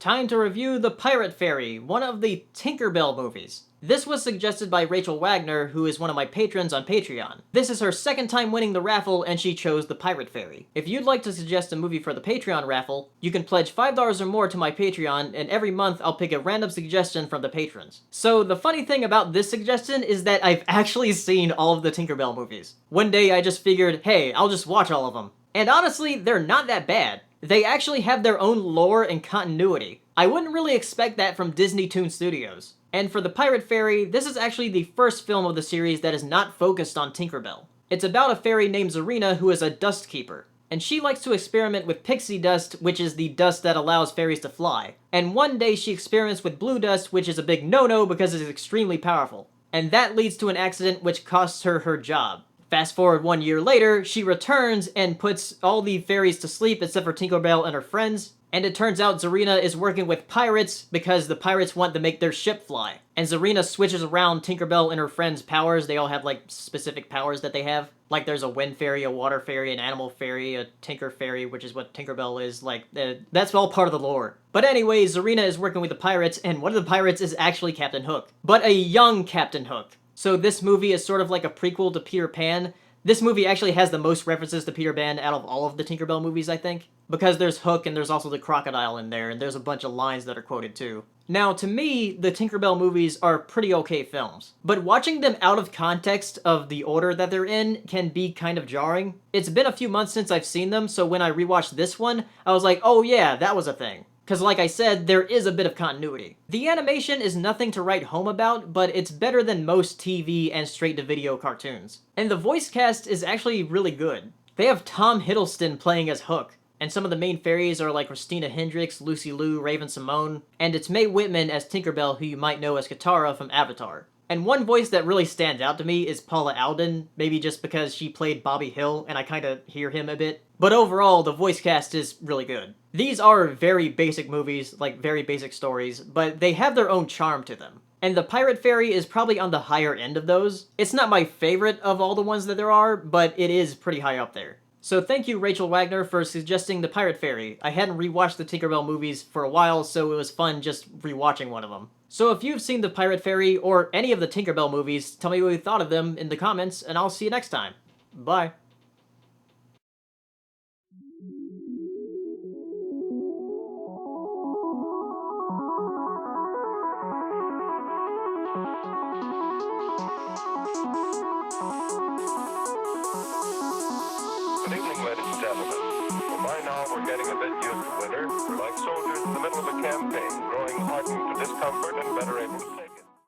Time to review The Pirate Fairy, one of the Tinkerbell movies. This was suggested by Rachel Wagner, who is one of my patrons on Patreon. This is her second time winning the raffle, and she chose The Pirate Fairy. If you'd like to suggest a movie for the Patreon raffle, you can pledge $5 or more to my Patreon, and every month I'll pick a random suggestion from the patrons. So the funny thing about this suggestion is that I've actually seen all of the Tinkerbell movies. One day I just figured, hey, I'll just watch all of them. And honestly, they're not that bad. They actually have their own lore and continuity. I wouldn't really expect that from Disney Toon Studios. And for The Pirate Fairy, this is actually the first film of the series that is not focused on Tinkerbell. It's about a fairy named Zarina who is a dust keeper, and she likes to experiment with pixie dust, which is the dust that allows fairies to fly. And one day she experiments with blue dust, which is a big no-no because it's extremely powerful. And that leads to an accident which costs her her job. Fast forward 1 year later, she returns and puts all the fairies to sleep except for Tinkerbell and her friends. And it turns out Zarina is working with pirates because the pirates want to make their ship fly. And Zarina switches around Tinkerbell and her friends' powers. They all have, like, specific powers that they have. Like, there's a wind fairy, a water fairy, an animal fairy, a tinker fairy, which is what Tinkerbell is. Like, that's all part of the lore. But anyway, Zarina is working with the pirates, and one of the pirates is actually Captain Hook. But a young Captain Hook. So this movie is sort of like a prequel to Peter Pan. This movie actually has the most references to Peter Pan out of all of the Tinkerbell movies, I think. Because there's Hook and there's also the crocodile in there, and there's a bunch of lines that are quoted too. Now, to me, the Tinkerbell movies are pretty okay films. But watching them out of context of the order that they're in can be kind of jarring. It's been a few months since I've seen them, so when I rewatched this one, I was like, oh yeah, that was a thing. Because like I said, there is a bit of continuity. The animation is nothing to write home about, but it's better than most TV and straight-to-video cartoons. And the voice cast is actually really good. They have Tom Hiddleston playing as Hook, and some of the main fairies are like Christina Hendricks, Lucy Liu, Raven-Symoné, and it's Mae Whitman as Tinkerbell, who you might know as Katara from Avatar. And one voice that really stands out to me is Paula Alden, maybe just because she played Bobby Hill, and I kinda hear him a bit. But overall, the voice cast is really good. These are very basic movies, like very basic stories, but they have their own charm to them. And The Pirate Fairy is probably on the higher end of those. It's not my favorite of all the ones that there are, but it is pretty high up there. So thank you, Rachel Wagner, for suggesting The Pirate Fairy. I hadn't rewatched the Tinkerbell movies for a while, so it was fun just rewatching one of them. So if you've seen The Pirate Fairy, or any of the Tinkerbell movies, tell me what you thought of them in the comments, and I'll see you next time. Bye. Good evening, ladies and gentlemen. Well, by now we're getting a bit used to winter. We're like soldiers in the middle of a campaign, growing hardened to discomfort and better able to